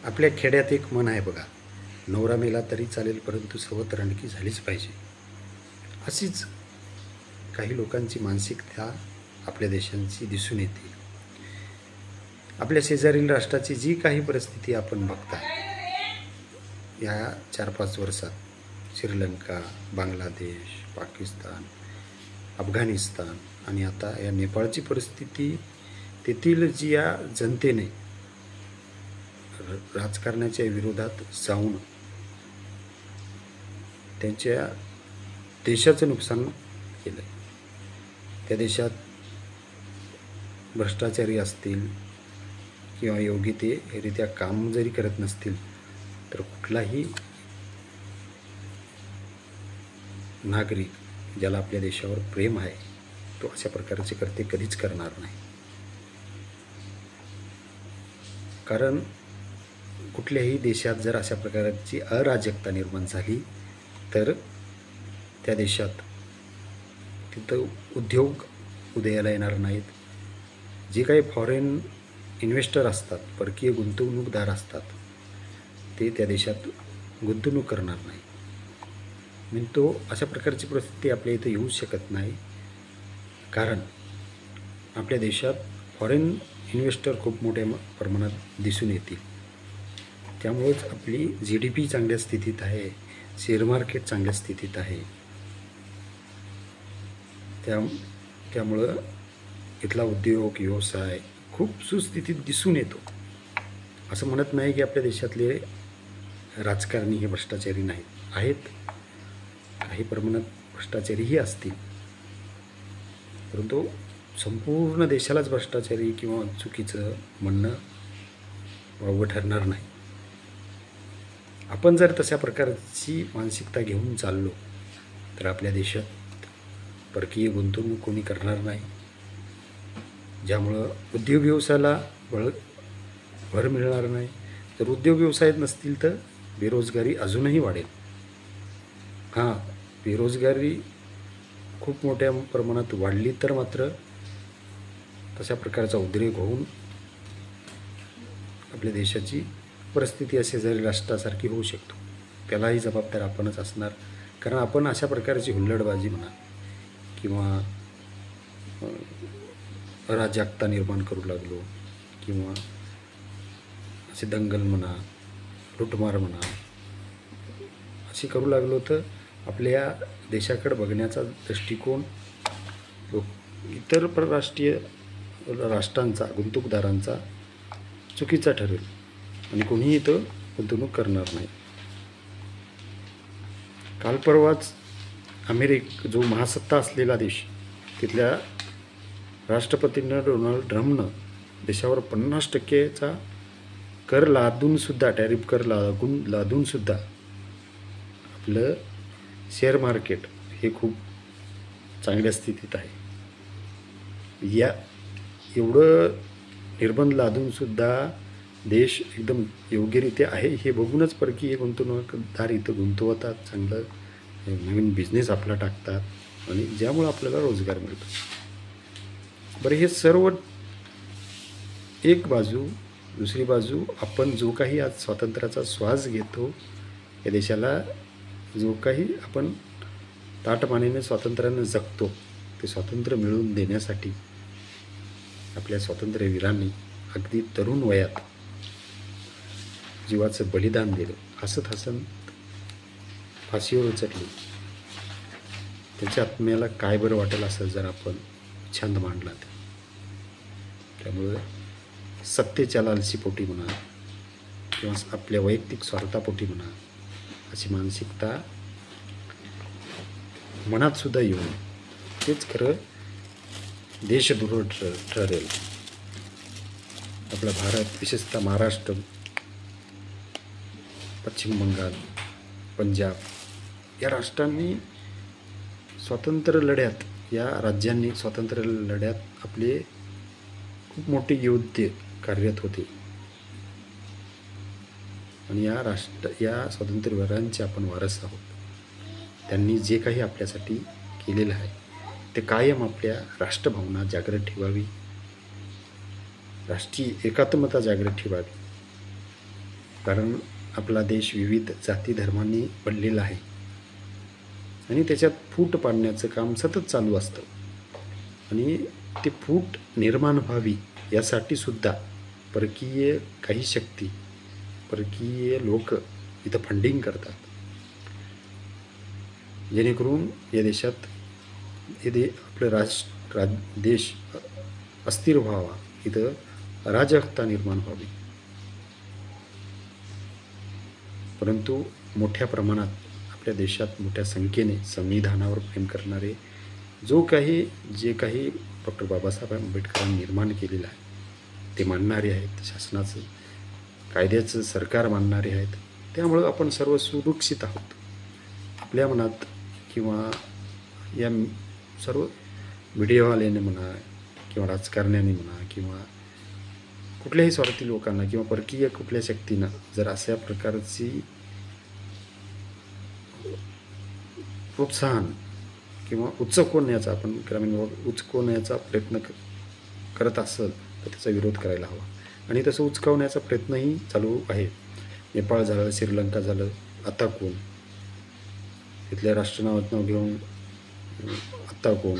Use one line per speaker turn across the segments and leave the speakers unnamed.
आपल्या खेड्यात एक म्हण आहे बघा, नवरा मेला तरी चालेल परंतु सर्व रणकी झालीच पाहिजे. अशीच काही लोकांची मानसिकता आपल्या देशांची दिसून येते. आपल्या शेजारील राष्ट्राची जी काही परिस्थिती आपण बघता या 4-5 वर्षात, श्रीलंका, बांगलादेश, पाकिस्तान, अफगाणिस्तान आणि आता या नेपाळची परिस्थिती, तेथील जी या जनतेने राजकारणाच्या विरोधात जाऊन त्यांच्या देशाचं नुकसान केलं. त्या देशात भ्रष्टाचारी असतील किंवा योग्य ते रित्या काम जरी करत नसतील तर कुठलाही नागरिक ज्याला आपल्या देशावर प्रेम आहे तो अशा प्रकारचे कृत्य कधीच करणार नाही. कारण कुठल्याही देशात जर अशा प्रकारची अराजकता निर्माण झाली तर त्या देशात तिथं उद्योग उदयाला येणार नाहीत. जे काही फॉरेन इन्व्हेस्टर असतात, परकीय गुंतवणूकदार असतात, ते त्या देशात गुंतवणूक करणार नाही. म्हणजे तो अशा प्रकारची परिस्थिती आपल्या इथं येऊ शकत नाही. कारण आपल्या देशात फॉरेन इन्व्हेस्टर खूप मोठ्या प्रमाणात दिसून येतील. त्यामुळेच आपली GDP चांगल्या स्थितीत आहे, शेअर मार्केट चांगल्या स्थितीत आहे. त्यामुळं इथला उद्योग व्यवसाय खूप सुस्थितीत दिसून येतो. असं म्हणत नाही की आपल्या देशातले राजकारणी हे भ्रष्टाचारी नाहीत, आहेत. काही प्रमाणात भ्रष्टाचारीही असतील, परंतु संपूर्ण देशालाच भ्रष्टाचारी किंवा चुकीचं म्हणणं वावगं ठरणार नाही. आपण जर तशा प्रकारची मानसिकता घेऊन चाललो तर आपल्या देशात परकीय गुंतवणूक कोणी करणार नाही, ज्यामुळं उद्योग व्यवसायाला भर मिळणार नाही. जर उद्योग व्यवसाय नसतील तर बेरोजगारी अजूनही वाढेल. हां, बेरोजगारी खूप मोठ्या प्रमाणात वाढली तर मात्र तशा प्रकारचा उद्रेक होऊन आपल्या देशाची परिस्थिती असे जरी राष्ट्रासारखी होऊ शकतो. त्यालाही जबाबदार आपणच असणार. कारण आपण अशा प्रकारची हुल्लडबाजी म्हणा किंवा अराजकता निर्माण करू लागलो किंवा असे दंगल म्हणा, लुटमार म्हणा, अशी करू लागलो तर आपल्या देशाकडे बघण्याचा दृष्टिकोन इतर परराष्ट्रीय राष्ट्रांचा, गुंतवणूकदारांचा चुकीचा ठरेल आणि कोणीही इथं गुंतवणूक करणार नाही. काल परवाच जो महासत्ता असलेला देश, तिथल्या राष्ट्रपतींना डोनाल्ड ट्रम्पनं देशावर 50% कर लादूनसुद्धा, टॅरिफ कर लादूनसुद्धा आपलं शेअर मार्केट हे खूप चांगल्या स्थितीत आहे. या एवढं निर्बंध लादूनसुद्धा देश एकदम योग्यरित्या आहे हे बघूनच परकीय गुंतवणूकदार इथं गुंतवतात, चांगलं नवीन बिझनेस आपला टाकतात आणि ज्यामुळं आपल्याला रोजगार मिळतो. बरं, हे सर्व एक बाजू. दुसरी बाजू, आपण जो काही आज स्वातंत्र्याचा श्वास घेतो, या देशाला जो काही आपण ताटमानेने स्वातंत्र्यानं जगतो, ते स्वातंत्र्य मिळवून देण्यासाठी आपल्या स्वातंत्र्यवीरांनी अगदी तरुण वयात जीवाचं बलिदान दिलं. हसत हसत फाशीवर उचलली. त्याच्या आत्म्याला काय बरं वाटेल असं जर आपण छंद मांडला तर. त्यामुळं सत्तेच्या लालसीपोटी म्हणा किंवा आपल्या वैयक्तिक स्वार्थापोटी म्हणा, अशी मानसिकता मनात सुद्धा येऊ नये. तेच खरं देशद्रोह ठरेल. आपला भारत, विशेषतः महाराष्ट्र, पश्चिम बंगाल, पंजाब या राष्ट्रांनी स्वातंत्र्य लढ्यात, या राज्यांनी स्वातंत्र्य लढ्यात आपले खूप मोठे योद्धे कार्यरत होते आणि या स्वातंत्र्यवीरांचे आपण वारस आहोत. त्यांनी जे काही आपल्यासाठी केलेलं आहे ते कायम आपल्या राष्ट्रभावना जागृत ठेवावी, राष्ट्रीय एकात्मता जागृत ठेवावी. कारण आपला देश विविध जाती धर्मांनी बनलेला आहे आणि त्याच्यात फूट पाडण्याचं काम सतत चालू असतं आणि ती फूट निर्माण व्हावी यासाठी सुद्धा परकीय काही शक्ती, परकीय लोक इथं फंडिंग करतात, जेणेकरून या देशात आपलं देश अस्थिर व्हावा, इथं अराजकता निर्माण व्हावी. परंतु मोठ्या प्रमाणात आपल्या देशात मोठ्या संख्येने संविधानावर प्रेम करणारे जे काही डॉक्टर बाबासाहेब आंबेडकरांनी निर्माण केलेलं आहे ते मानणारे आहेत, शासनाचं कायद्याचं सरकार मानणारे आहेत. त्यामुळं आपण सर्व सुरक्षित आहोत. आपल्या मनात किंवा या सर्व मीडियावाल्याने म्हणा किंवा राजकारण्याने म्हणा किंवा कुठल्याही स्वार्थी लोकांना किंवा परकीय कुठल्या शक्तींना जर अशा प्रकारची प्रोत्साहन किंवा उचकवण्याचा, आपण ग्रामीण भागात उचकवण्याचा प्रयत्न करत असेल तर त्याचा विरोध करायला हवा. आणि तसं उचकावण्याचा प्रयत्नही चालू आहे. नेपाळ झालं, श्रीलंका झालं, आता कोण, तिथल्या राष्ट्रनाव घेऊन आता कोण,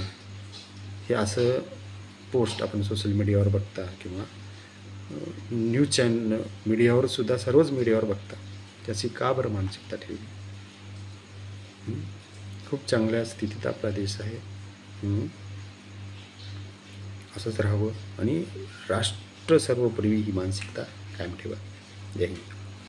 हे असं पोस्ट आपण सोशल मीडियावर बघता किंवा न्यूज चॅनल मीडियावर सुद्धा सर्वच मीडियावर बघता. त्याची का बरं मानसिकता ठेवली? खूप चांगल्या स्थितीत आपला देश आहे. असंच राहावं आणि राष्ट्र सर्वोपरी ही मानसिकता कायम ठेवा. जय हिंद.